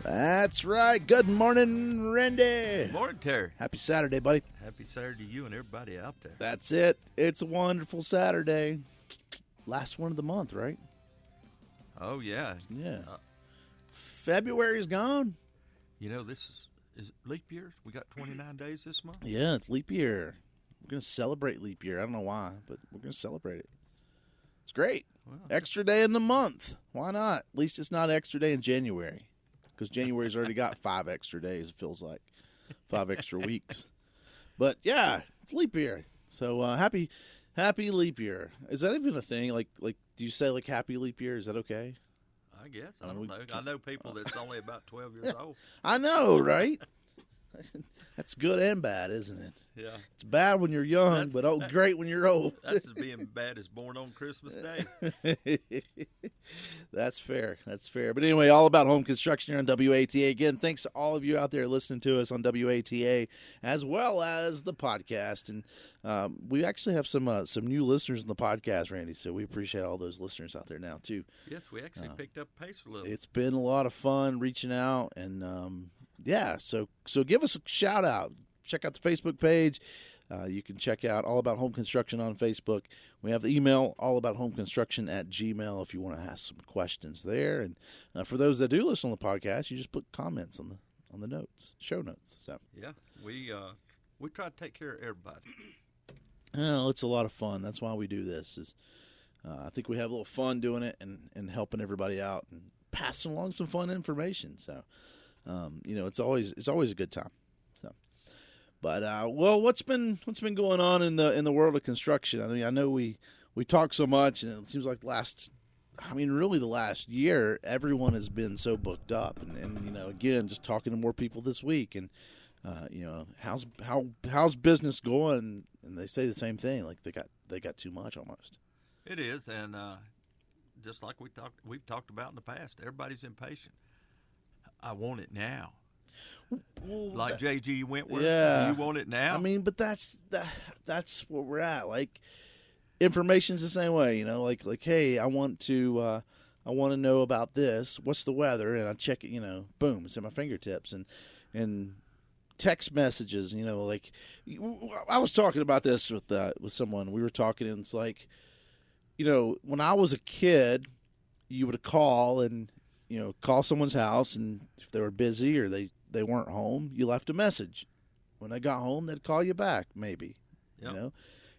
That's right. Good morning, Randy. Good morning, Terry. Happy Saturday, buddy. Happy Saturday to you and everybody out there. That's it. It's a wonderful Saturday. Last one of the month, right? Oh, yeah. Yeah. February's gone. You know, this is it leap year? We got 29 days this month? Yeah, it's leap year. We're going to celebrate leap year. I don't know why, but we're going to celebrate it. It's great. Well, Extra day in the month. Why not? At least it's not extra day in January, because January's already got 5 extra days, it feels like. 5 extra weeks. But, yeah, it's leap year. So happy leap year. Is that even a thing? Like, do you say, like, happy leap year? Is that okay? I guess. I don't know. I know people that's only about 12 years old. I know, right? That's good and bad, isn't it? Yeah. It's bad when you're young, but great when you're old. That's as being bad as born on Christmas Day. That's fair. That's fair. But anyway, all about home construction here on WATA. Again, thanks to all of you out there listening to us on WATA as well as the podcast. And we actually have some new listeners in the podcast, Randy, so we appreciate all those listeners out there now, too. Yes, we actually picked up pace a little. It's been a lot of fun reaching out, and yeah, so give us a shout out. Check out the Facebook page. You can check out All About Home Construction on Facebook. We have the email allabouthomeconstruction@gmail if you want to ask some questions there. And for those that do listen on the podcast, you just put comments on the notes, show notes. So yeah, we try to take care of everybody. It's a lot of fun. That's why we do this. I think we have a little fun doing it and helping everybody out and passing along some fun information. So. It's always a good time. So, but what's been going on in the world of construction? I mean, I know we talk so much, and it seems like the last year, everyone has been so booked up, and again, just talking to more people this week, and how's business going? And they say the same thing, like they got too much almost. It is, and just like we've talked about in the past, everybody's impatient. I want it now. Well, like J.G. Wentworth. Yeah. You want it now? I mean, but that's where we're at. Like, information's the same way, like hey, I want to know about this. What's the weather? And I check it, boom, it's at my fingertips. And text messages, like I was talking about this with someone. We were talking, and it's like, when I was a kid, you would call and call someone's house, and if they were busy or they weren't home, you left a message. When they got home, they'd call you back, maybe. Yep.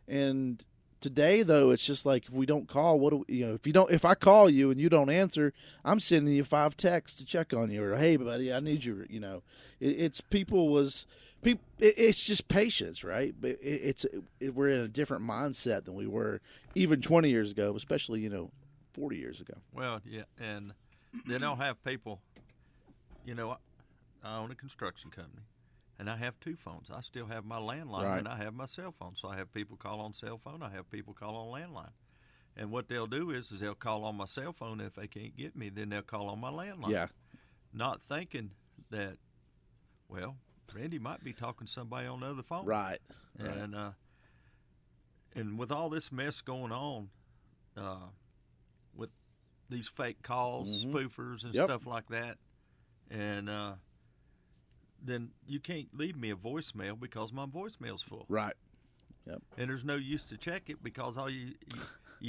And today, though, it's just like, if we don't call, if I call you and you don't answer, I'm sending you 5 texts to check on you, or hey, buddy, I need you. It's just patience, right? But we're in a different mindset than we were even 20 years ago, especially 40 years ago. Well, yeah, and they don't have people. I own a construction company, and I have 2 phones. I still have my landline, right, and I have my cell phone. So I have people call on cell phone. I have people call on landline. And what they'll do is they'll call on my cell phone. If they can't get me, then they'll call on my landline. Yeah. Not thinking that, well, Randy might be talking to somebody on the other phone. Right. And with all this mess going on, with these fake calls, spoofers, and stuff like that, and then you can't leave me a voicemail because my voicemail's full. Right. Yep. And there's no use to check it because all you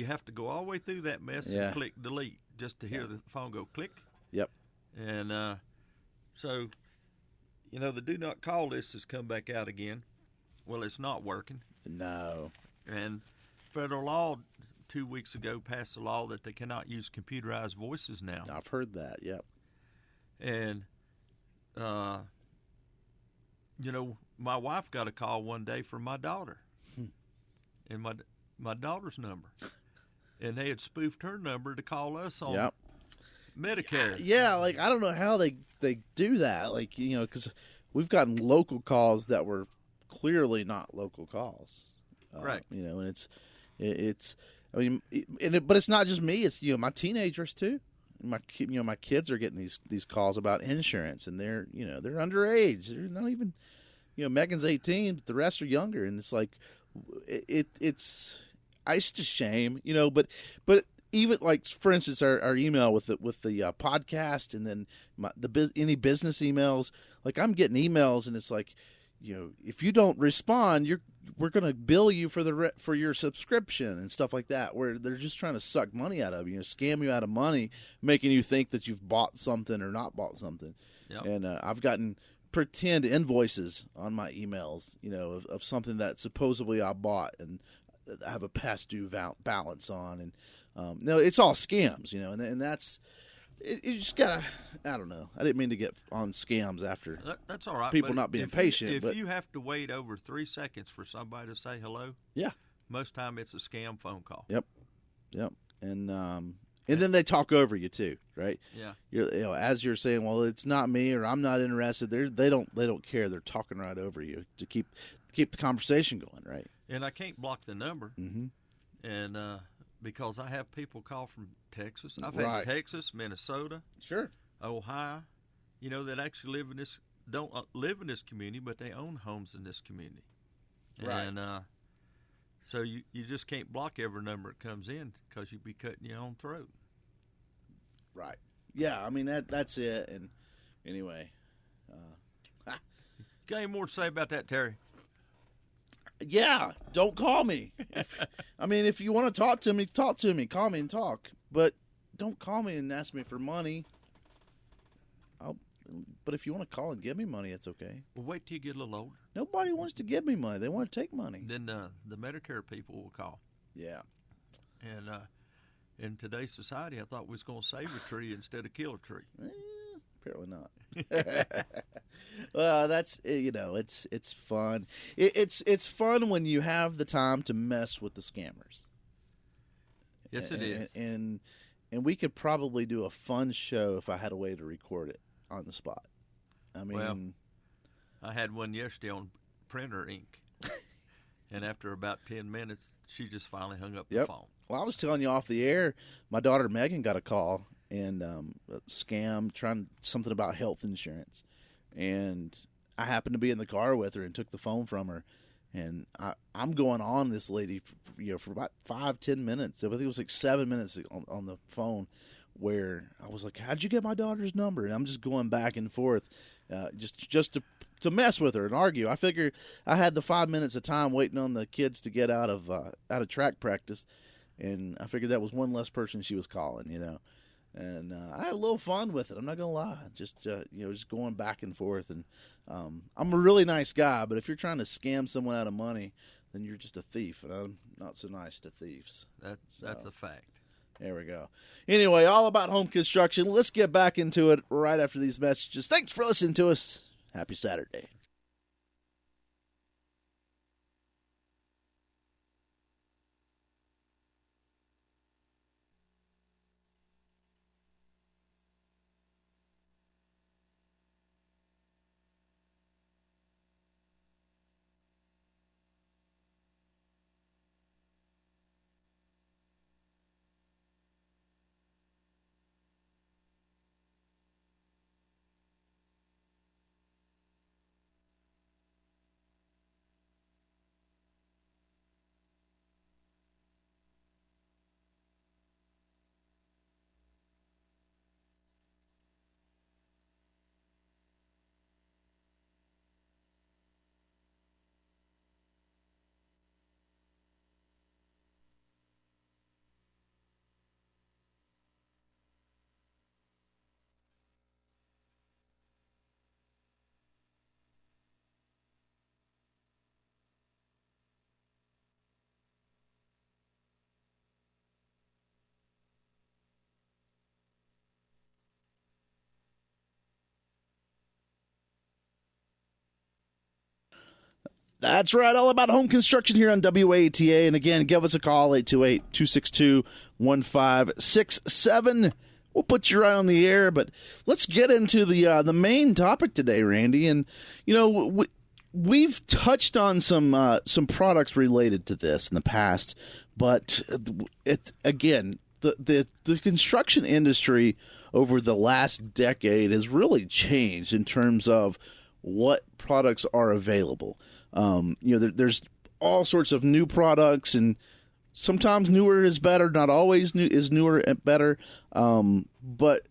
have to go all the way through that mess Yeah. and click delete just to hear the phone go click. Yep. And so, the do not call list has come back out again. Well, it's not working. No. And federal law 2 weeks ago passed a law that they cannot use computerized voices now. I've heard that. Yep. And, my wife got a call one day from my daughter, and my daughter's number, and they had spoofed her number to call us on Yep. Medicare. Yeah, like I don't know how they do that. Like because we've gotten local calls that were clearly not local calls. Right. And it's. I mean, but it's not just me. It's my teenagers too. My kids are getting these calls about insurance, and they're underage. They're not even. Megan's 18, but the rest are younger, and it's like it's just a shame. But even like, for instance, our email with the podcast, and then any business emails. Like, I'm getting emails, and it's like, if you don't respond, we're going to bill you for your subscription and stuff like that, where they're just trying to suck money out of you, scam you out of money, making you think that you've bought something or not bought something. Yep. And I've gotten pretend invoices on my emails, of something that supposedly I bought and I have a past due balance on. And no, it's all scams, and that's. You just gotta. I don't know. I didn't mean to get on scams after. That's all right. People not being patient. If you have to wait over 3 seconds for somebody to say hello, yeah, most time it's a scam phone call. Yep. And then they talk over you too, right? Yeah. As you're saying, well, it's not me, or I'm not interested. They don't care. They're talking right over you to keep the conversation going, right? And I can't block the number. Mm-hmm. And because I have people call from Texas. I've Right. had Texas, Minnesota, Sure. Ohio, that actually don't live in this community, but they own homes in this community. Right. And so you just can't block every number that comes in because you'd be cutting your own throat. Right. Yeah. I mean that's it. And anyway, Got any more to say about that, Terry? yeah. Don't call me. If you want to talk to me, call me and talk. But don't call me and ask me for money. But if you want to call and give me money, it's okay. Well, wait till you get a little older. Nobody wants to give me money. They want to take money. Then the Medicare people will call. Yeah. And in today's society, I thought we was going to save a tree instead of kill a tree. Apparently not. Well, that's it's fun. It's fun when you have the time to mess with the scammers. Yes, it is. And we could probably do a fun show if I had a way to record it on the spot. Well, I had one yesterday on printer ink, and after about 10 minutes, she just finally hung up the phone. Well, I was telling you off the air, my daughter Megan got a call and a scam trying something about health insurance, and I happened to be in the car with her and took the phone from her, and I'm going on this lady for about 5-10 minutes. I think it was like 7 minutes on the phone, where I was like, "How'd you get my daughter's number?" And I'm just going back and forth, just to mess with her and argue. I figure I had the 5 minutes of time waiting on the kids to get out of track practice, and I figured that was one less person she was calling, And I had a little fun with it. I'm not gonna lie, just going back and forth. And I'm a really nice guy, but if you're trying to scam someone out of money, then you're just a thief, and I'm not so nice to thieves. That's a fact. There we go. Anyway, all about home construction. Let's get back into it right after these messages. Thanks for listening to us. Happy Saturday. That's right, all about home construction here on WATA. And again, give us a call, 828-262-1567. We'll put you right on the air, but let's get into the main topic today, Randy. And, we've touched on some products related to this in the past, but the construction industry over the last decade has really changed in terms of what products are available. There's all sorts of new products, and sometimes newer is better, not always newer and better. But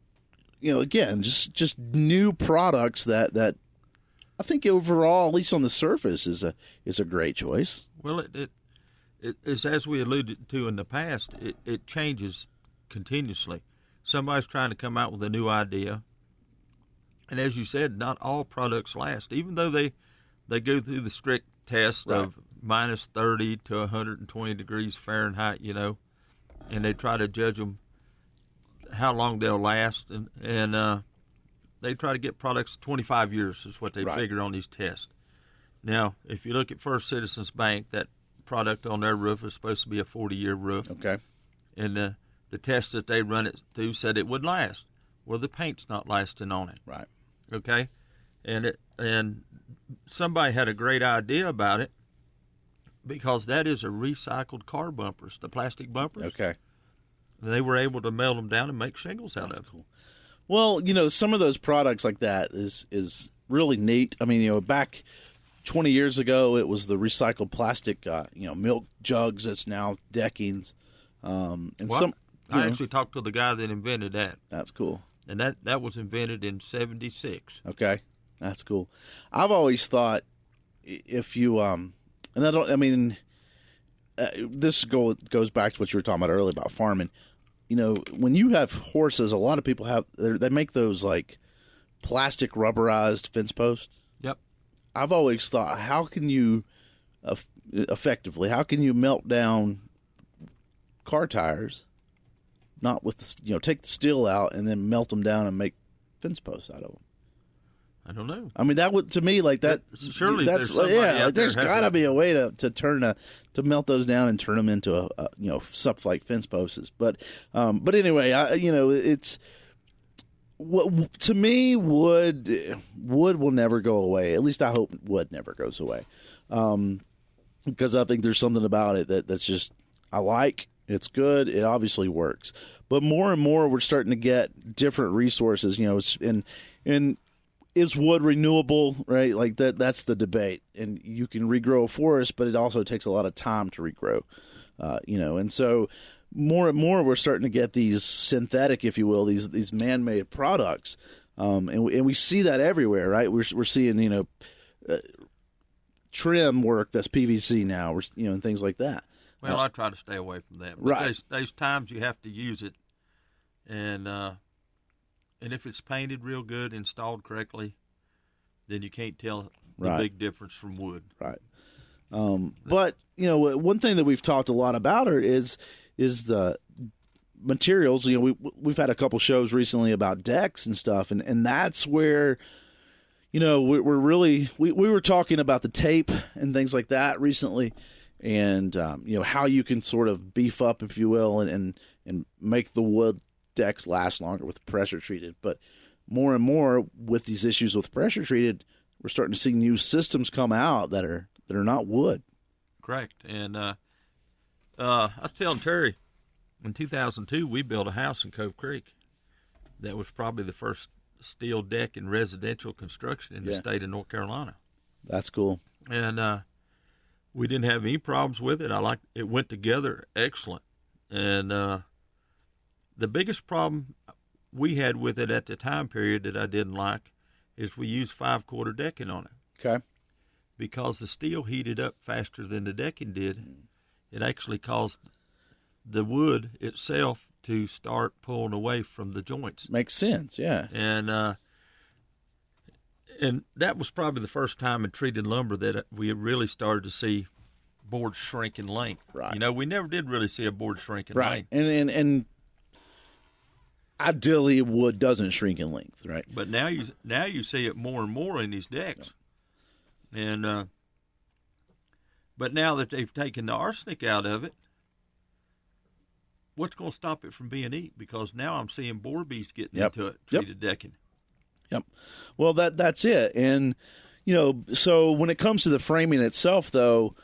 again, just new products that I think overall, at least on the surface, is a great choice. Well, it is, as we alluded to in the past, it changes continuously. Somebody's trying to come out with a new idea, and as you said, not all products last, even though they go through the strict test of minus 30 to 120 degrees Fahrenheit, and they try to judge them how long they'll last, and they try to get products 25 years is what they figure on these tests. Now, if you look at First Citizens Bank, that product on their roof is supposed to be a 40-year roof. Okay. And the test that they run it through said it would last. Well, the paint's not lasting on it. Right. Okay? And somebody had a great idea about it because that is a recycled car bumpers, the plastic bumpers. Okay. They were able to melt them down and make shingles out That's of them. Cool. Well, some of those products like that is really neat. I mean, back 20 years ago, it was the recycled plastic, milk jugs that's now deckings. I actually talked to the guy that invented that. That's cool. And that was invented in 1976. Okay, that's cool. I've always thought if you this goes back to what you were talking about earlier about farming. When you have horses, a lot of people they make those like plastic rubberized fence posts. Yep. I've always thought, how can you effectively, how can you melt down car tires, not with take the steel out and then melt them down and make fence posts out of them? I don't know. I mean, that would, to me, like that. Surely that's there's got to be a way to melt those down and turn them into stuff like fence posts. But anyway, it's to me, wood will never go away. At least I hope wood never goes away, because I think there's something about it that's just I like. It's good. It obviously works. But more and more, we're starting to get different resources. And is wood renewable, right? Like that's the debate. And you can regrow a forest, but it also takes a lot of time to regrow, And so more and more we're starting to get these synthetic, if you will, these man-made products. And we see that everywhere, right? We're seeing, trim work that's PVC now, and things like that. Well, I try to stay away from that. But right. There's times you have to use it. And if it's painted real good, installed correctly, then you can't tell the big difference from wood. Right. But one thing that we've talked a lot about is the materials. We've had a couple shows recently about decks and stuff, and that's where we're really we were talking about the tape and things like that recently, and how you can sort of beef up, if you will, and make the wood decks last longer with pressure treated. But more and more with these issues with pressure treated, we're starting to see new systems come out that are not wood. Correct. And I was telling Terry, in 2002 we built a house in Cove Creek that was probably the first steel deck in residential construction in the state of North Carolina. That's cool. And we didn't have any problems with it. It went together excellent. And the biggest problem we had with it at the time period that I didn't like is we used 5/4 decking on it. Okay. Because the steel heated up faster than the decking did, it actually caused the wood itself to start pulling away from the joints. Makes sense, yeah. And that was probably the first time in treated lumber that we really started to see boards shrink in length. Right. We never did really see a board shrink in length. Right. And ideally, wood doesn't shrink in length, right? But now you see it more and more in these decks, and but now that they've taken the arsenic out of it, what's going to stop it from being eaten? Because now I'm seeing boar bees getting into it, treated decking. Yep. Well, that's it, and so when it comes to the framing itself, though.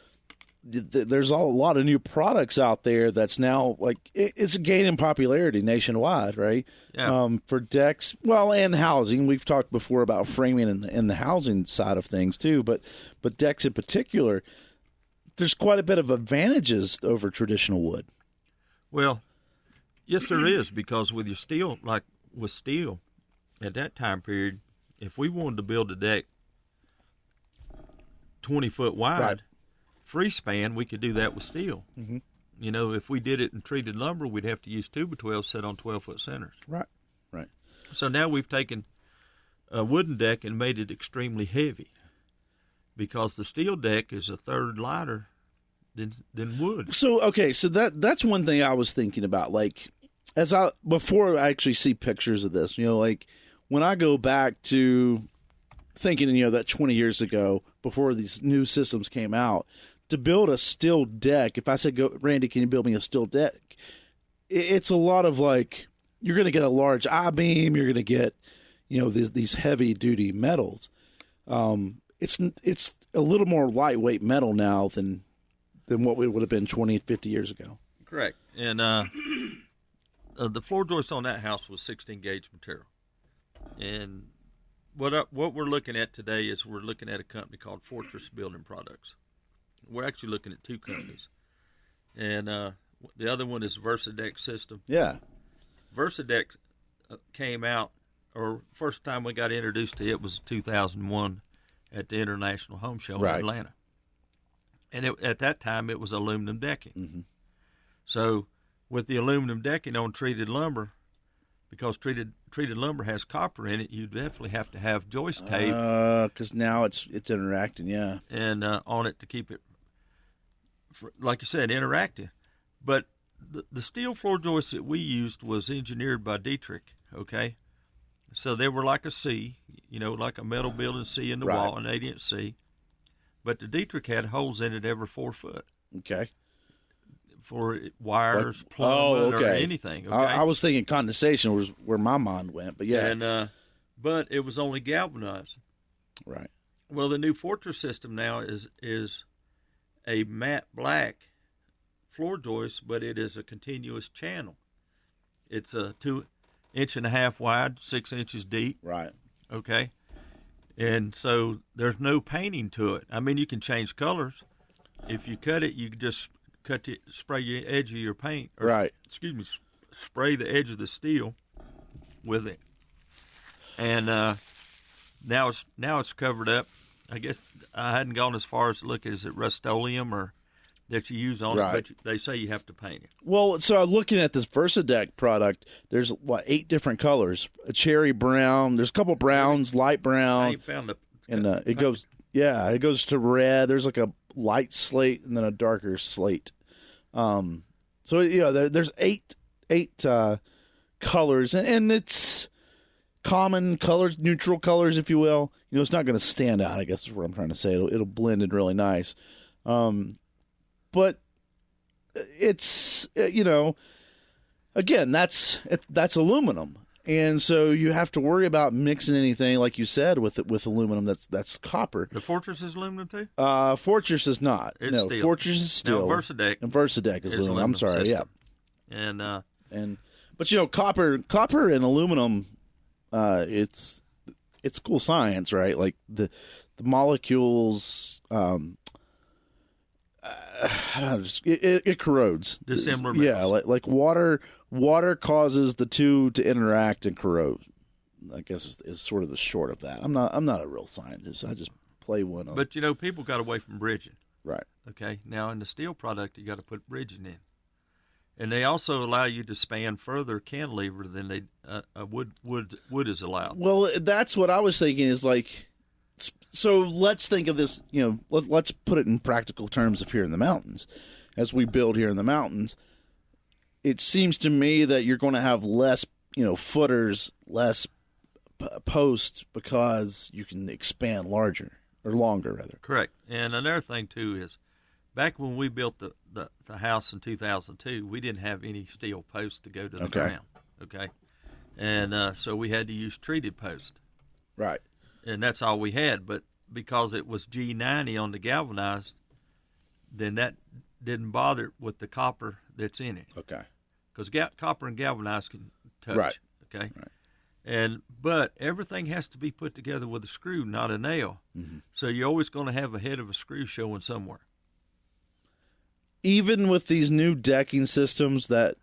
There's a lot of new products out there that's now like it's gaining popularity nationwide, right? Yeah. For decks, and housing. We've talked before about framing in the housing side of things too, but decks in particular. there's quite a bit of advantages over traditional wood. Well, yes, there is, because with your steel, like with steel, at that time period, if we wanted to build a deck 20 foot wide, Right. free span, we could do that with steel. Mm-hmm. You know, if we did it in treated lumber, we'd have to use 2x12 set on 12-foot centers. Right. So now we've taken a wooden deck and made it extremely heavy, because the steel deck is a third lighter than wood. So that's one thing I was thinking about. Like, before I actually see pictures of this, like when I go back to thinking, that 20 years ago, before these new systems came out, to build a steel deck, if I said, "Go, Randy, can you build me a steel deck?" It's a lot of like, you're going to get a large I-beam, you're going to get, these heavy duty metals. It's a little more lightweight metal now than what it would have been 20, 50 years ago. Correct. And the floor joist on that house was 16 gauge material. And what we're looking at today is we're looking at a company called Fortress Building Products. We're actually looking at two companies. And the other one is Versadeck System. Yeah. Versadeck came out, or first time we got introduced to it was 2001 at the International Home Show in Atlanta. And at that time, it was aluminum decking. Mm-hmm. So with the aluminum decking on treated lumber, because treated lumber has copper in it, you definitely have to have joist tape. Because now it's interacting, yeah. And on it to keep it, like you said, interactive. But the steel floor joists that we used was engineered by Dietrich, okay? So they were like a C, like a metal building C in the wall, an 8-inch C. But the Dietrich had holes in it every 4 foot. Okay. For wires, plumbing, or anything. Okay? I was thinking condensation was where my mind went, but yeah. And but it was only galvanized. Right. Well, the new Fortress system now is a matte black floor joist, but it is a continuous channel. It's a 2.5 inches wide, 6 inches deep. Right. Okay. And so there's no painting to it. I mean, you can change colors. If you cut it, you just spray the edge of your paint. Right. Spray the edge of the steel with it. And now it's covered up. I guess I hadn't gone as far as to look, is it Rust-Oleum or that you use on it, but they say you have to paint it. Well, so looking at this Versadeck product, there's 8 different colors. A cherry brown, there's a couple browns, light brown. I ain't found it goes to red. There's like a light slate and then a darker slate. So there's eight colors, and it's common colors, neutral colors, if you will. It's not going to stand out, I guess is what I'm trying to say. It'll blend in really nice. But it's, again, that's aluminum. And so you have to worry about mixing anything, like you said, with aluminum that's copper. The Fortress is aluminum too? Fortress is not. It's steel. Fortress is steel. No, Versadeck. And Versadeck is aluminum. I'm sorry, system. Yeah. And but copper and aluminum, it's cool science, right? Like the molecules, it corrodes. Dissimilar Yeah, like water causes the two to interact and corrode. I guess is sort of the short of that. I'm not a real scientist. I just play one on. But people got away from bridging. Right. Okay. Now in the steel product, you got to put bridging in, and they also allow you to span further cantilever than wood is allowed. Well, that's what I was thinking. Is like, so let's think of this. Let's put it in practical terms of here in the mountains, as we build here in the mountains. It seems to me that you're going to have less, footers, less posts, because you can expand larger or longer, rather. Correct. And another thing too is, back when we built the house in 2002, we didn't have any steel posts to go to the ground. Okay. And so we had to use treated posts. Right. And that's all we had. But because it was G90 on the galvanized, then that didn't bother with the copper that's in it. Okay. Because copper and galvanized can touch. Right. Okay. Right. But everything has to be put together with a screw, not a nail. Mm-hmm. So you're always going to have a head of a screw showing somewhere. even with these new decking systems that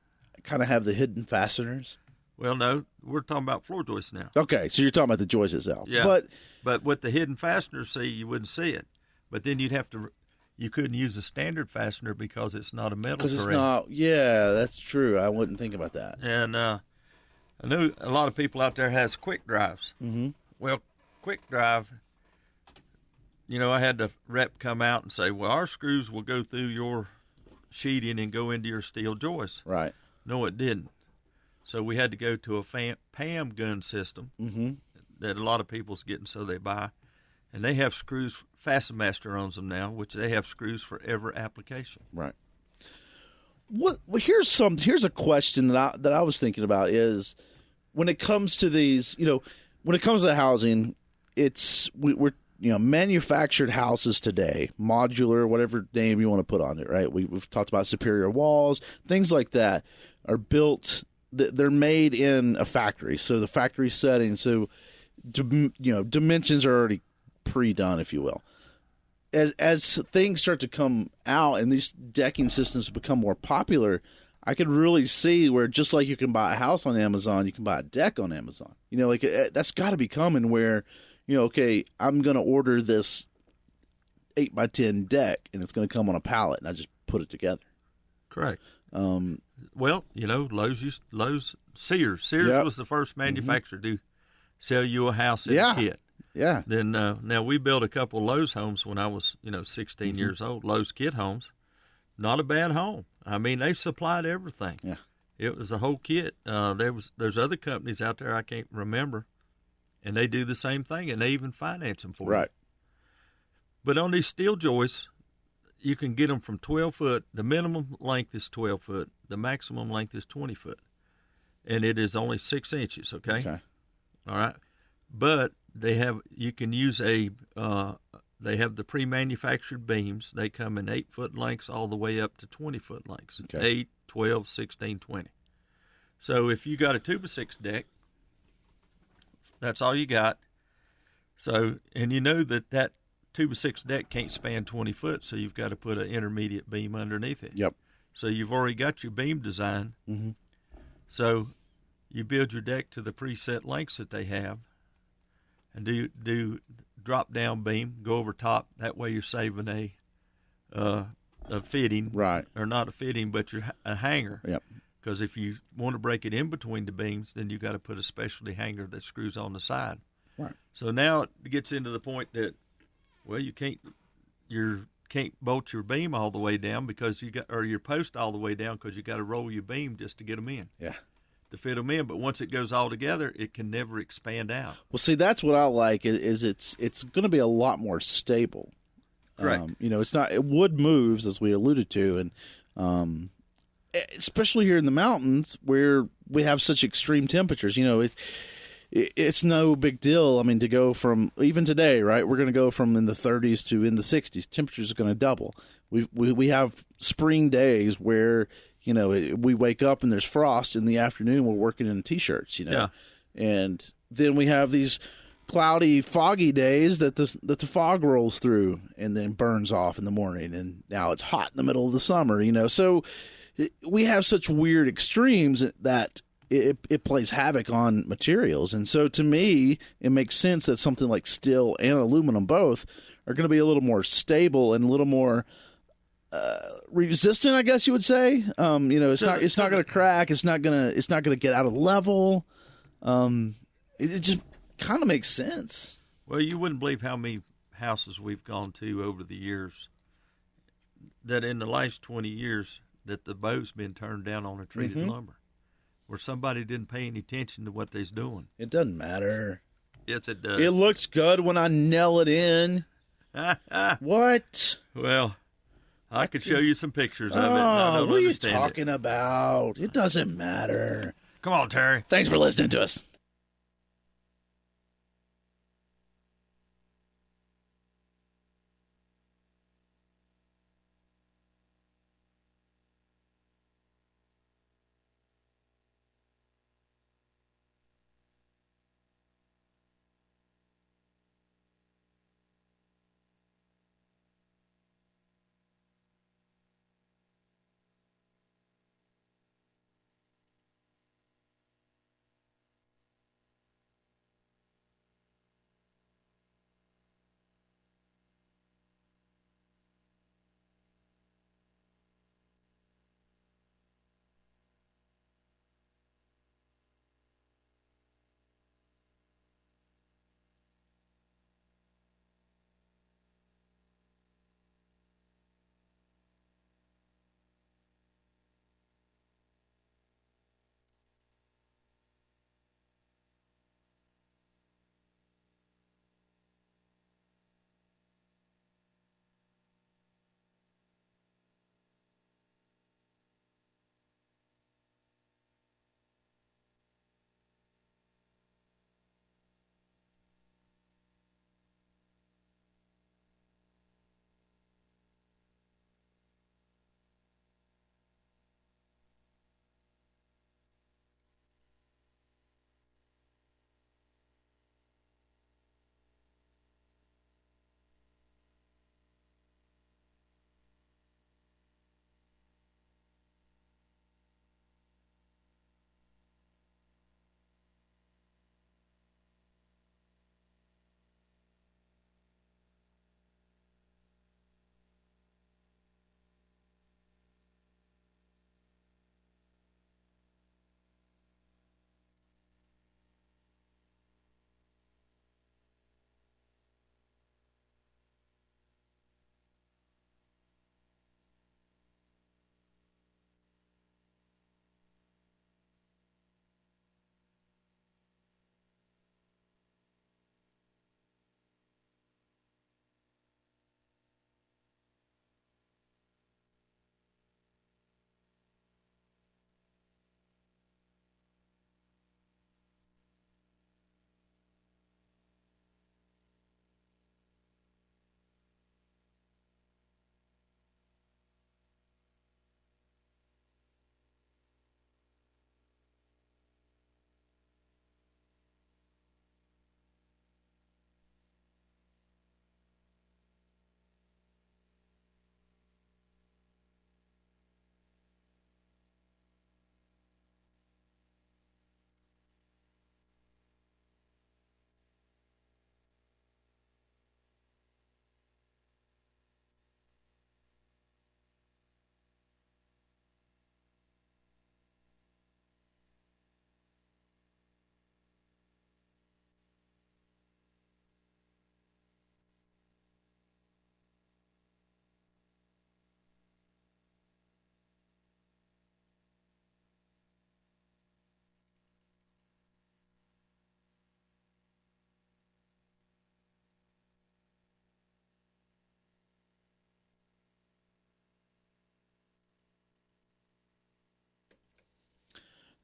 kind of have the hidden fasteners. Well, no, we're talking about floor joists now. Okay, so you're talking about the joist itself. Yeah, but with the hidden fasteners, see, you wouldn't see it. But then you couldn't use a standard fastener because it's not a metal. Because it's not. Yeah, that's true. I wouldn't think about that. And I know a lot of people out there has quick drives. Mm-hmm. Well, quick drive, I had the rep come out and say, well, our screws will go through your sheeting and go into your steel joist. Right. No, it didn't. So we had to go to a PAM gun system that a lot of people's getting, so they buy. And they have screws, FastenMaster owns them now, which they have screws for every application. Right. Well, here's a question that I was thinking about is when it comes to these, when it comes to housing, we're manufactured houses today, modular, whatever name you want to put on it, right? We've talked about superior walls, things like that are built. They're made in a factory, so the factory setting, so dimensions are already pre-done, if you will. As things start to come out and these decking systems become more popular, I could really see where just like you can buy a house on Amazon, you can buy a deck on Amazon. That's got to be coming where, okay, I'm going to order this 8x10 deck and it's going to come on a pallet and I just put it together. Correct. Well, Sears was the first manufacturer to sell you a house in a kit. Yeah. Then now we built a couple of Lowe's homes when I was 16 years old. Lowe's kit homes, not a bad home. I mean, they supplied everything. Yeah. It was a whole kit. There's other companies out there I can't remember, and they do the same thing, and they even finance them for you. Right. But on these steel joists, you can get them from 12 foot. The minimum length is 12 foot. The maximum length is 20 foot. And it is only 6 inches, okay? All right. But you can use they have the pre-manufactured beams. They come in 8-foot lengths all the way up to 20-foot lengths. Okay. 8, 12, 16, 20. So if you got a 2x6 deck, that's all you got. So, and that 2x6 deck can't span 20 foot, so you've got to put an intermediate beam underneath it. Yep. So you've already got your beam design. Mm-hmm. So you build your deck to the preset lengths that they have, and do drop down beam, go over top. That way you're saving a fitting, right? Or not a fitting, but a hanger. Yep. Because if you want to break it in between the beams, then you got to put a specialty hanger that screws on the side. Right. So now it gets into the point that, well, you can't bolt your beam all the way down or your post all the way down because you got to roll your beam just to get them in. Yeah. To fit them in, but once it goes all together, it can never expand out. Well, see, that's what I like is it's going to be a lot more stable. Correct. It's not wood moves as we alluded to, and especially here in the mountains where we have such extreme temperatures. It's no big deal. I mean, to go from even today, right? We're going to go from in the 30s to in the 60s. Temperatures are going to double. We have spring days where we wake up and there's frost in the afternoon. We're working in t-shirts, Yeah. And then we have these cloudy, foggy days that the fog rolls through and then burns off in the morning. And now it's hot in the middle of the summer, So we have such weird extremes that it plays havoc on materials. And so to me, it makes sense that something like steel and aluminum both are going to be a little more stable and a little more resistant, I guess you would say. It's not going to crack. It's not going to get out of level. It just kind of makes sense. Well, you wouldn't believe how many houses we've gone to over the years that in the last 20 years that the bow's been turned down on a treated lumber, where somebody didn't pay any attention to what they's doing. It doesn't matter. Yes, it does. It looks good when I nail it in. What? Well, I could show you some pictures of it. Oh, what are you talking about? It doesn't matter. Come on, Terry. Thanks for listening to us.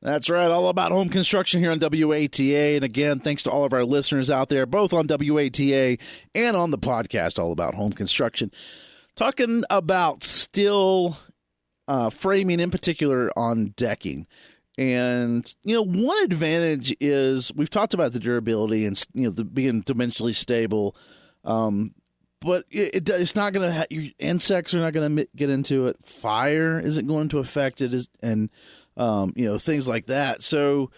That's right. All about home construction here on WATA. And again, thanks to all of our listeners out there, both on WATA and on the podcast, All About Home Construction. Talking about steel framing, in particular on decking. And, one advantage is we've talked about the durability and, the being dimensionally stable. But it's not going to your insects are not going to get into it. Fire isn't going to affect it, and things like that. So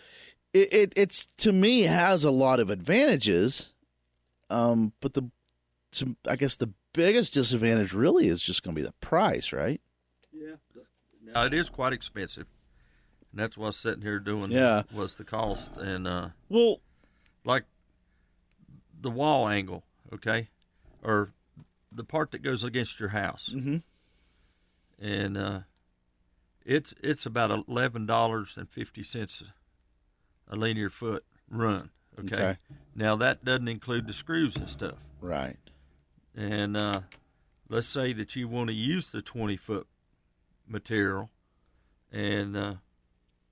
it's to me has a lot of advantages. But I guess the biggest disadvantage really is just going to be the price, right? Yeah. Now, it is quite expensive, and that's what I was sitting here doing. Was the cost, and like the wall angle, okay. Or the part that goes against your house, and it's about $11.50 a linear foot run. Okay. Now that doesn't include the screws and stuff. Right. And let's say that you want to use the 20-foot material and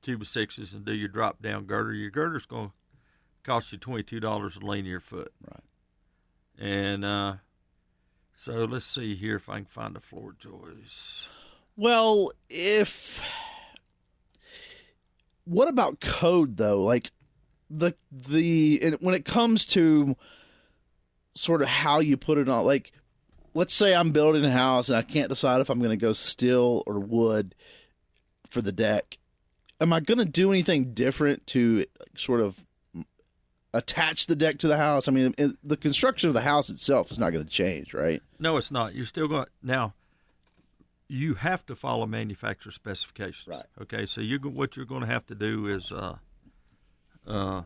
2x6s and do your drop down girder. Your girder's going to cost you $22 a linear foot. Right. And so let's see here if I can find a floor joist. Well, what about code though? Like when it comes to sort of how you put it on, like let's say I'm building a house and I can't decide if I'm going to go steel or wood for the deck. Am I going to do anything different to sort of attach the deck to the house? I mean, the construction of the house itself is not going to change, right? No, it's not. You're still going now. You have to follow manufacturer specifications, right? Okay, so what you're going to have to do is you're going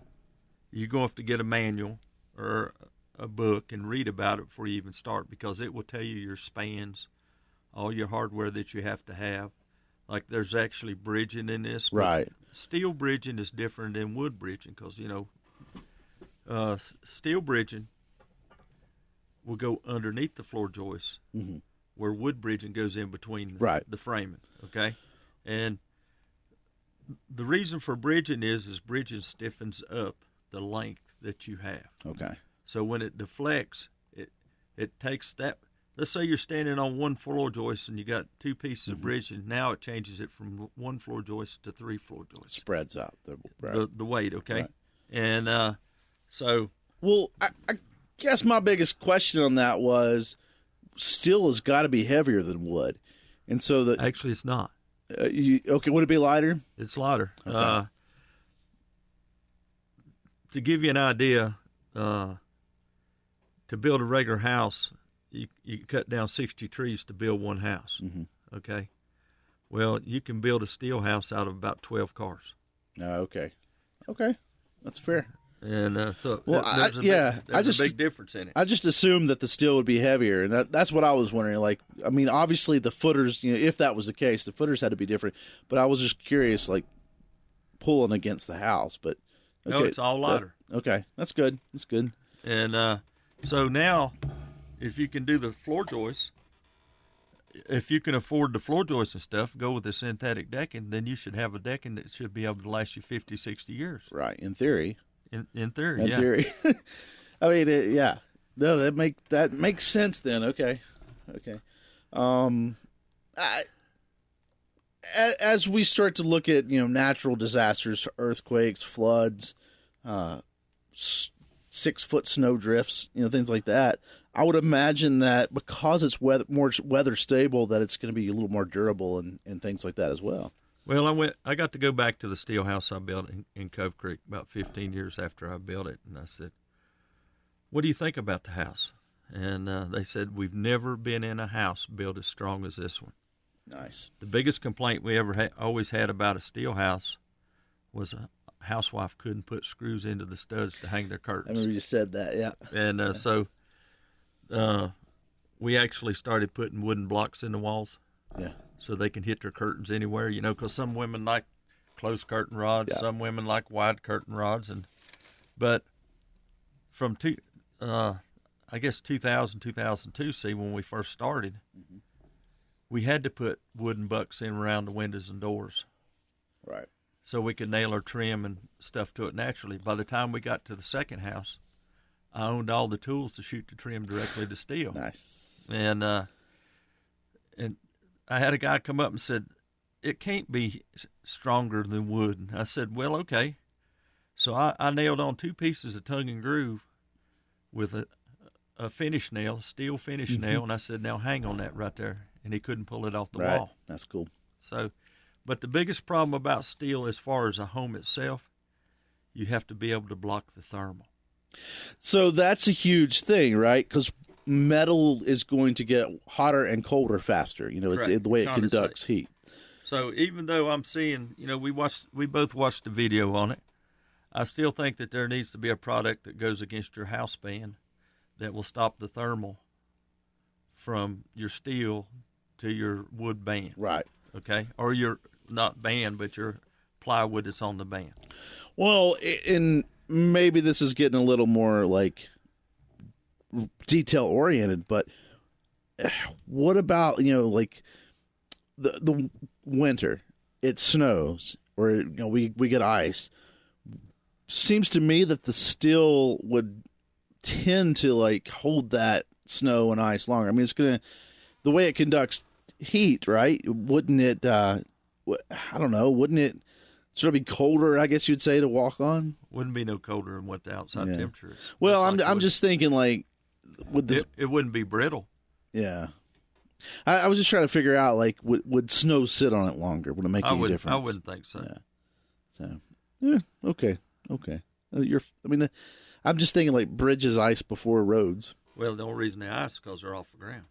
to have to get a manual or a book and read about it before you even start, because it will tell you your spans, all your hardware that you have to have. Like there's actually bridging in this, right? Steel bridging is different than wood bridging because steel bridging will go underneath the floor joist, where wood bridging goes in between the framing, okay? And the reason for bridging is bridging stiffens up the length that you have. Okay. So when it deflects, it takes that. Let's say you're standing on one floor joist and you got two pieces of bridging. Now it changes it from one floor joist to three floor joists. Spreads out the weight, okay? Right. And so... Well, I guess my biggest question on that was steel has got to be heavier than wood. And so actually, it's not. Okay, would it be lighter? It's lighter. Okay. To give you an idea, to build a regular house, you cut down 60 trees to build one house. Okay? Well, you can build a steel house out of about 12 cars. Okay. Okay. That's fair. And there's a big difference in it. I just assumed that the steel would be heavier, and that's what I was wondering. Like, I mean, obviously the footers, if that was the case, the footers had to be different. But I was just curious, like, pulling against the house. But okay. No, it's all lighter. Okay, that's good. That's good. And so now, if you can do the floor joists, if you can afford the floor joists and stuff, go with the synthetic decking, then you should have a decking that should be able to last you 50, 60 years. Right, in theory. In theory, In theory. I mean, yeah. No, that makes sense then. Okay. As we start to look at, natural disasters, earthquakes, floods, 6-foot snow drifts, things like that, I would imagine that because it's more weather stable, that it's going to be a little more durable and things like that as well. Well, I got to go back to the steel house I built in Cove Creek about 15 years after I built it, and I said, "What do you think about the house?" And they said, "We've never been in a house built as strong as this one." Nice. The biggest complaint we ever always had about a steel house was a housewife couldn't put screws into the studs to hang their curtains. I remember you said that, yeah. And so we actually started putting wooden blocks in the walls. Yeah. So they can hit their curtains anywhere, because some women like closed curtain rods, some women like wide curtain rods, but from 2000, 2002, when we first started, we had to put wooden bucks in around the windows and doors. Right. so we could nail our trim and stuff to it naturally. By the time we got to the second house, I owned all the tools to shoot the trim directly to steel. Nice. And I had a guy come up and said, it can't be stronger than wood. And I said, well, okay. So I nailed on 2 pieces of tongue and groove with a finish nail, steel finish nail, and I said, now hang on that right there. And he couldn't pull it off the wall. That's cool. So, but the biggest problem about steel as far as a home itself, you have to be able to block the thermal. So that's a huge thing, right? Because metal is going to get hotter and colder faster. You know, it's the way it conducts heat. So even though I'm seeing, you know, we both watched the video on it, I still think that there needs to be a product that goes against your house band that will stop the thermal from your steel to your wood band. Right. Okay? Or your, not band, but your plywood that's on the band. Well, and maybe this is getting a little more like detail oriented, but what about, you know, like the winter, it snows or, you know, we get ice. Seems to me that the steel would tend to like hold that snow and ice longer. I mean, it's gonna, the way it conducts heat, right? Wouldn't it? I don't know. Wouldn't it sort of be colder? I guess you'd say, to walk on. Wouldn't be no colder than what the outside temperature is. Well, I'm just thinking like with this, it wouldn't be brittle. Yeah. I was just trying to figure out like would snow sit on it longer? Would it make any difference? I wouldn't think so. Yeah. So yeah, okay. I'm just thinking like bridges ice before roads. Well, the only reason they ice is because they're off the ground.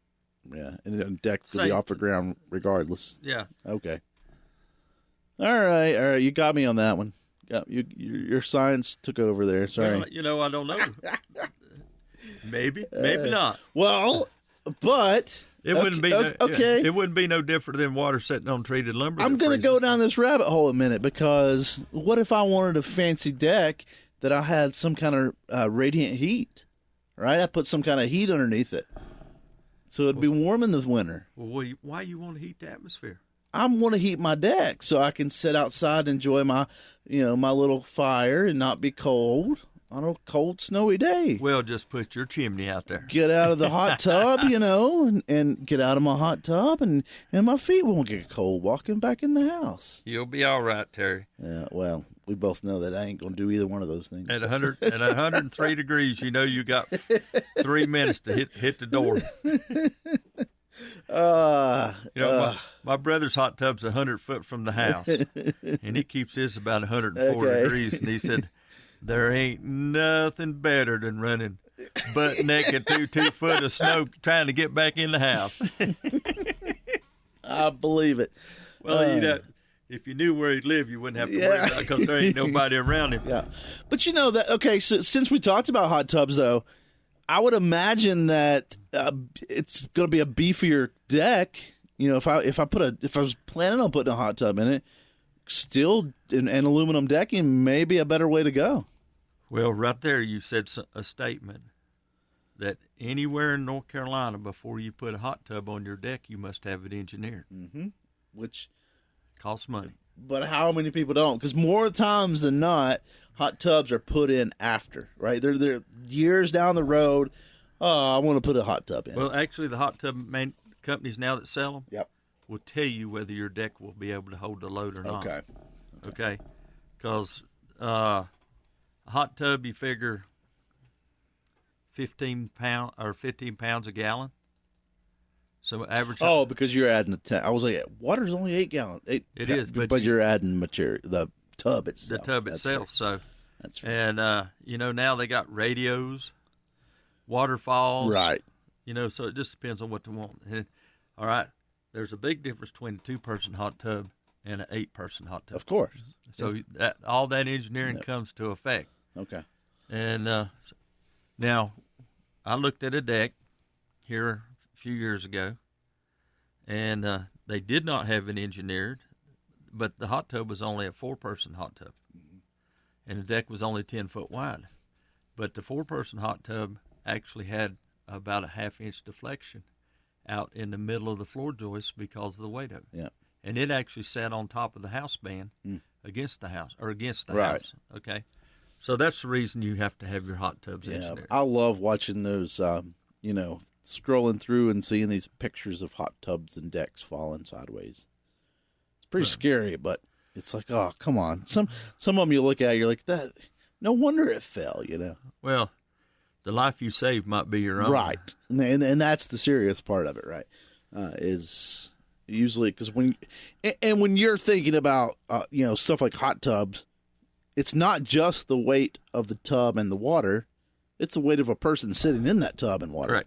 Yeah, and the deck will be off the ground regardless. Yeah. Okay. All right. You got me on that one. Got your science took over there. Sorry. Well, you know, I don't know. maybe not. Well, but it wouldn't be okay. It wouldn't be no different than water sitting on treated lumber. I'm going to go down this rabbit hole a minute, because what if I wanted a fancy deck that I had some kind of radiant heat, right? I put some kind of heat underneath it, so it'd be warm in the winter. Well, why you want to heat the atmosphere? I want to heat my deck so I can sit outside and enjoy my, my little fire and not be cold on a cold, snowy day. Well, just put your chimney out there. Get out of the hot tub, and get out of my hot tub, and my feet won't get cold walking back in the house. You'll be all right, Terry. Yeah, well, we both know that I ain't going to do either one of those things. At 103 degrees, you got 3 minutes to hit the door. My brother's hot tub's 100 foot from the house, and he keeps his about 104 degrees, and he said, there ain't nothing better than running butt naked through 2 foot of snow trying to get back in the house. I believe it. Well, if you knew where he lived, you wouldn't have to worry about it, because there ain't nobody around him. Yeah, but that. Okay, so since we talked about hot tubs, though, I would imagine that it's going to be a beefier deck. If I was planning on putting a hot tub in it, still an aluminum decking may be a better way to go. Well, right there, you said a statement that anywhere in North Carolina, before you put a hot tub on your deck, you must have it engineered. Mm-hmm. Which costs money. But how many people don't? Because more times than not, hot tubs are put in after, right? They're years down the road. Oh, I want to put a hot tub in. Well, actually, the hot tub companies now that sell them will tell you whether your deck will be able to hold the load or not. Okay. Because a hot tub, you figure 15 pounds a gallon. So average. Oh, because you're adding I was like, water's only 8 gallons. It is, but you're adding material, the tub itself. The tub itself. Right. So that's right. And now they got radios, waterfalls. Right. So it just depends on what they want. And, all right. There's a big difference between a 2-person hot tub and an 8-person hot tub. Of course. So all that engineering comes to effect. Okay. And now I looked at a deck here a few years ago, and they did not have it engineered, but the hot tub was only a 4-person hot tub, and the deck was only 10 foot wide. But the 4-person hot tub actually had about a 1/2-inch deflection out in the middle of the floor joist because of the weight of it. Yeah. And it actually sat on top of the house band against the house or against the Right. house. Okay, so that's the reason you have to have your hot tubs Yeah, engineered. I love watching those. Scrolling through and seeing these pictures of hot tubs and decks falling sideways. It's pretty scary, but it's like, oh, come on. Some of them you look at, you're like, that. No wonder it fell. Well, the life you save might be your own. Right, and that's the serious part of it, right? Is usually because when you're thinking about stuff like hot tubs, it's not just the weight of the tub and the water; it's the weight of a person sitting in that tub and water. Right.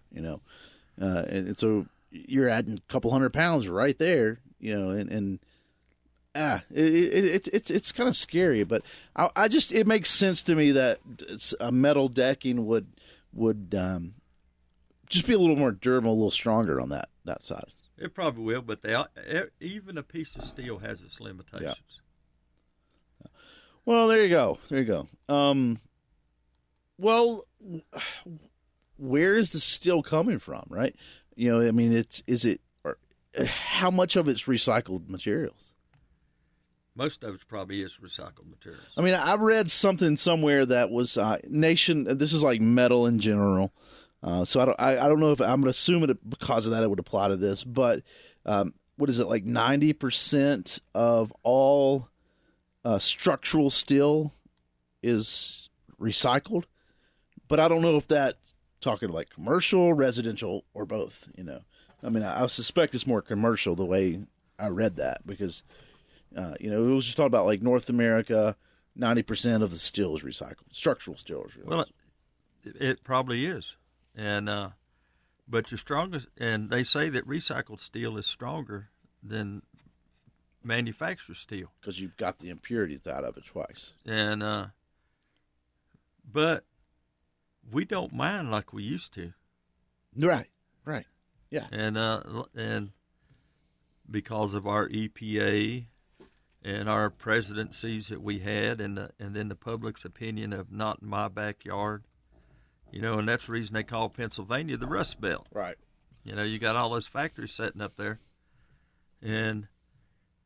And so you're adding a couple 100 pounds right there. It's kind of scary, but it makes sense to me that a metal decking would just be a little more durable, a little stronger on that side. It probably will, but even a piece of steel has its limitations. Yeah. Well, there you go. Well, where is the steel coming from, right? How much of it's recycled materials? Most of it probably is recycled materials. I mean, I read something somewhere that was this is like metal in general. So I don't know if I'm going to assume it because of that it would apply to this, but what is it, like 90% of all structural steel is recycled? But I don't know if that's talking like commercial, residential, or both. I mean, I suspect it's more commercial the way I read that because it was just talking about like North America, 90% of the steel is recycled, structural steel is recycled. Well, it probably is. And but your strongest, and they say that recycled steel is stronger than manufactured steel because you've got the impurities out of it twice. And but we don't mine like we used to. Right, yeah. And because of our EPA and our presidencies that we had, and then the public's opinion of not in my backyard. And that's the reason they call Pennsylvania the Rust Belt. Right. You got all those factories setting up there. And,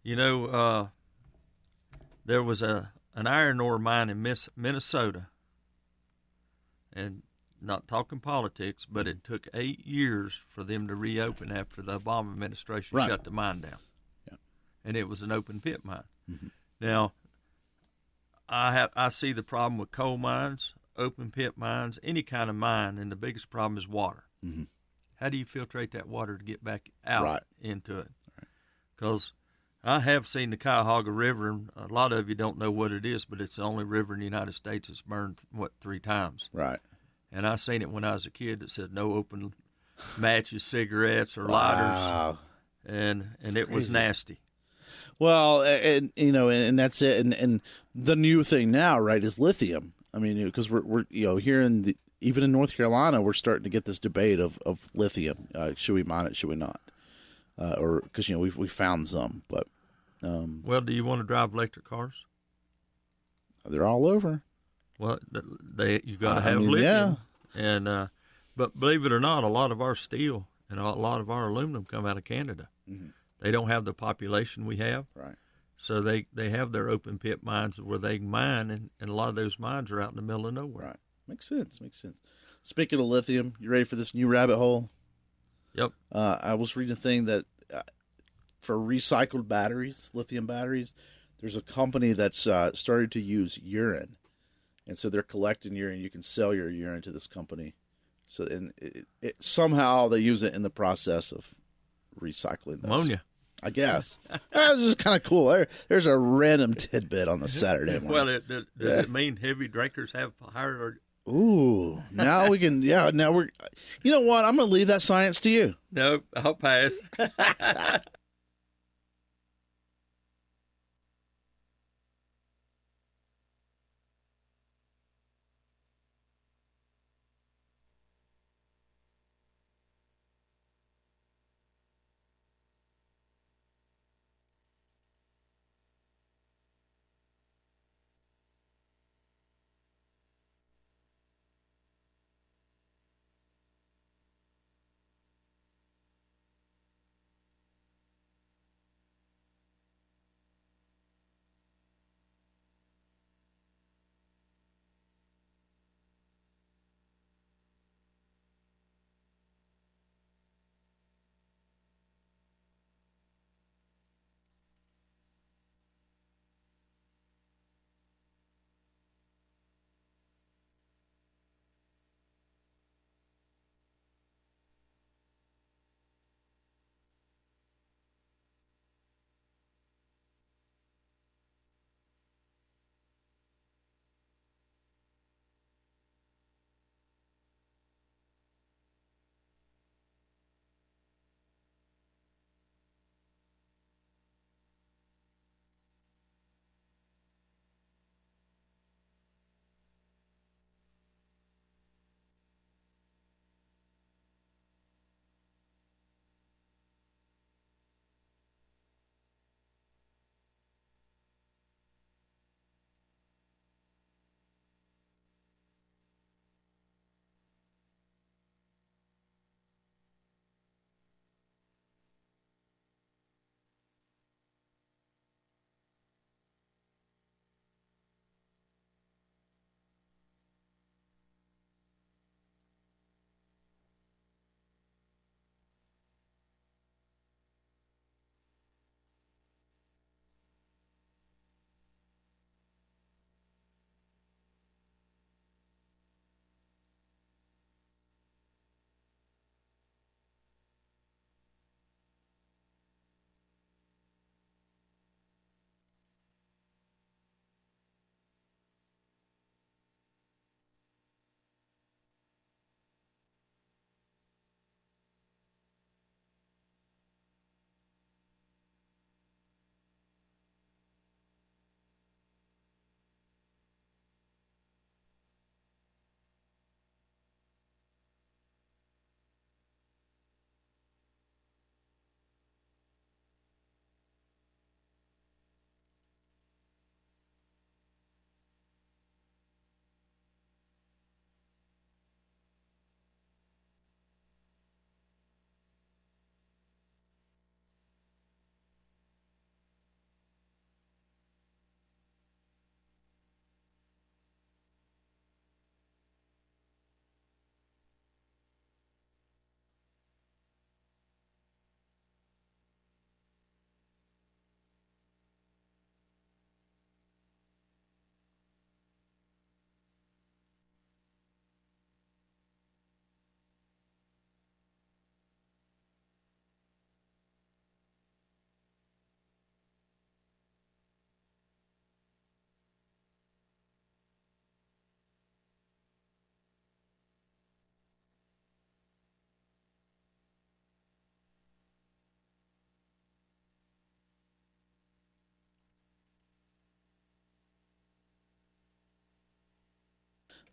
there was an iron ore mine in Minnesota. And not talking politics, but it took 8 years for them to reopen after the Obama administration shut the mine down. Yeah. And it was an open pit mine. Mm-hmm. Now, I see the problem with coal mines, open pit mines, any kind of mine, and the biggest problem is water. Mm-hmm. How do you filtrate that water to get back out into it? Right. Because I have seen the Cuyahoga River, and a lot of you don't know what it is, but it's the only river in the United States that's burned, 3 times? Right. And I seen it when I was a kid that said no open matches, cigarettes, or lighters. Wow. And it was nasty. Well, and that's it. And the new thing now, right, is lithium. I mean, because we're here even in North Carolina, we're starting to get this debate of lithium. Should we mine it? Should we not? Or because we found some, but well, do you want to drive electric cars? They're all over. Well, you got to have lithium. Yeah. And but believe it or not, a lot of our steel and a lot of our aluminum come out of Canada. Mm-hmm. They don't have the population we have. Right. So they have their open pit mines where they can mine, and a lot of those mines are out in the middle of nowhere. Right. Makes sense. Speaking of lithium, you ready for this new rabbit hole? Yep. I was reading a thing that for recycled batteries, lithium batteries, there's a company that's started to use urine. And so they're collecting urine. You can sell your urine to this company. So and somehow they use it in the process of recycling those. Ammonia. I guess. That was just kind of cool. There's a random tidbit on the Saturday morning. Well, does it mean heavy drinkers have higher? Ooh, now we can. Yeah, now we're. You know what? I'm going to leave that science to you. No, I'll pass.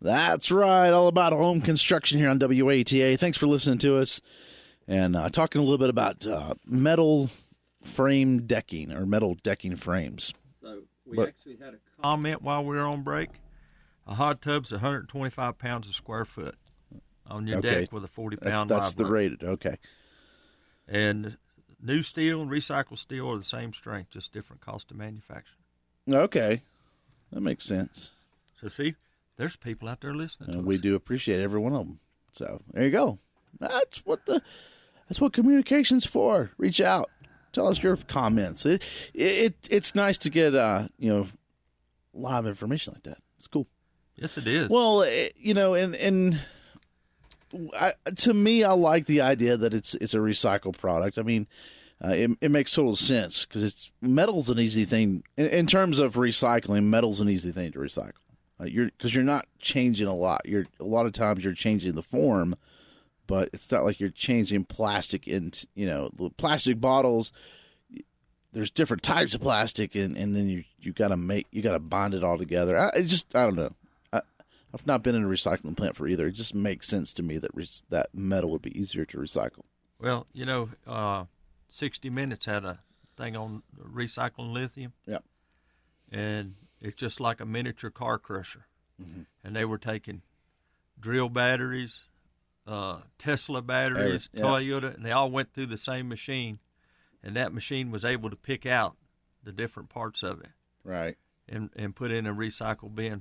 That's right. All about home construction here on WATA. Thanks for listening to us and talking a little bit about metal frame decking or metal decking frames. So we actually had a comment while we were on break. A hot tub's 125 pounds a square foot on your deck with a 40-pound That's the rated. Okay. And new steel and recycled steel are the same strength, just different cost of manufacture. Okay. That makes sense. So, see, there's people out there listening to us. We do appreciate every one of them. So, there you go. That's what communication's for. Reach out. Tell us your comments. It's nice to get live information like that. It's cool. Yes, it is. Well, to me, I like the idea that it's a recycled product. I mean, it makes total sense because metal's an easy thing in terms of recycling. Metal's an easy thing to recycle. Because you're not changing a lot. A lot of times you're changing the form, but it's not like you're changing plastic into plastic bottles. There's different types of plastic, and then you gotta bind it all together. I don't know. I've not been in a recycling plant for either. It just makes sense to me that that metal would be easier to recycle. Well, 60 Minutes had a thing on recycling lithium. Yeah. And it's just like a miniature car crusher. Mm-hmm. And they were taking drill batteries, Tesla batteries, Toyota, and they all went through the same machine. And that machine was able to pick out the different parts of it. Right. And put in a recycle bin.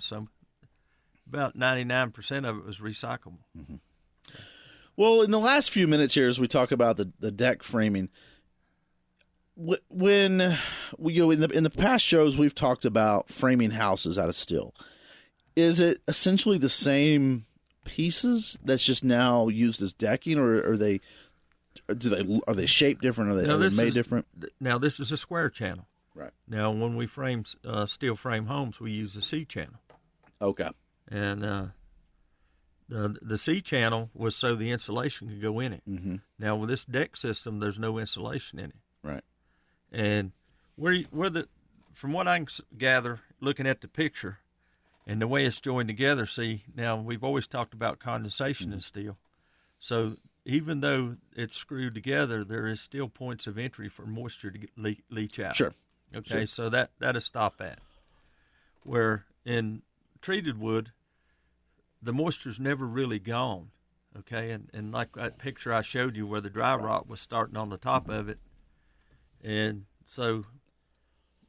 About 99% of it was recyclable. Mm-hmm. Well, in the last few minutes here, as we talk about the deck framing, when we in the past shows we've talked about framing houses out of steel. Is it essentially the same pieces that's just now used as decking, or are they shaped different? Are they made different? Now this is a square channel. Right. Now when we frame steel frame homes, we use the C channel. Okay. And the C channel was so the insulation could go in it. Mm-hmm. Now with this deck system, there's no insulation in it. Right. And from what I can gather, looking at the picture and the way it's joined together, see, now we've always talked about condensation in steel. So even though it's screwed together, there is still points of entry for moisture to leach out. Sure. Okay, so that'll stop that. Where in treated wood, the moisture's never really gone. Okay, and like that picture I showed you where the dry rot was starting on the top of it. And so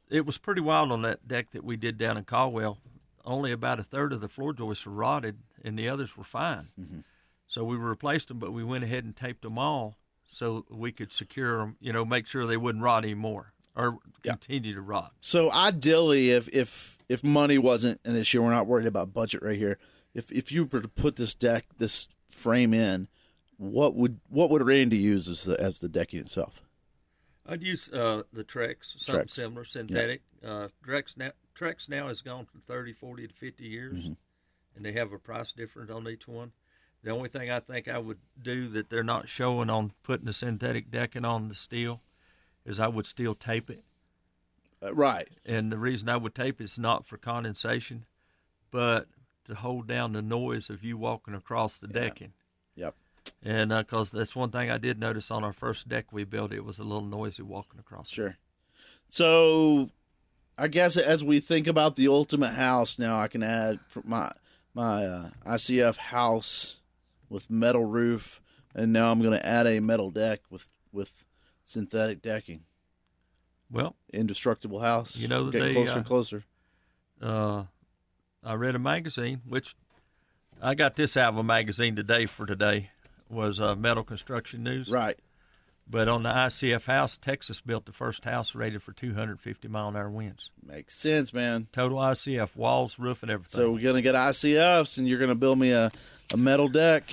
it was pretty wild on that deck that we did down in Caldwell. Only about a third of the floor joists were rotted, and the others were fine. Mm-hmm. So we replaced them, but we went ahead and taped them all so we could secure them, make sure they wouldn't rot anymore or continue to rot. So ideally, if money wasn't an issue, we're not worried about budget right here. If you were to put this frame in, what would Randy use as the decking itself? I'd use the Trex, something similar, synthetic. Yeah. Trex now has gone from 30, 40 to 50 years, mm-hmm. and they have a price difference on each one. The only thing I think I would do that they're not showing on putting the synthetic decking on the steel is I would steel tape it. Right. And the reason I would tape it is not for condensation, but to hold down the noise of you walking across the decking. Yep. And because that's one thing I did notice on our first deck we built, it was a little noisy walking across. Sure. So I guess as we think about the ultimate house now, I can add my ICF house with metal roof, and now I'm going to add a metal deck with synthetic decking. Well, indestructible house. Getting closer and closer. I read a magazine, which I got this out of a magazine today, was Metal Construction News. Right. But on the ICF house, Texas built the first house rated for 250-mile-an-hour winds. Makes sense, man. Total ICF, walls, roof, and everything. So we're going to get ICFs, and you're going to build me a metal deck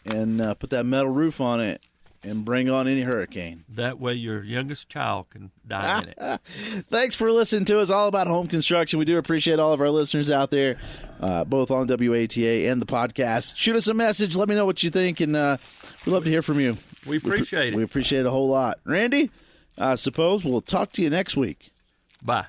and put that metal roof on it and bring on any hurricane. That way your youngest child can die in it. Thanks for listening to us, all about home construction. We do appreciate all of our listeners out there, both on WATA and the podcast. Shoot us a message. Let me know what you think, and we'd love to hear from you. We appreciate it. We appreciate it a whole lot. Randy, I suppose we'll talk to you next week. Bye.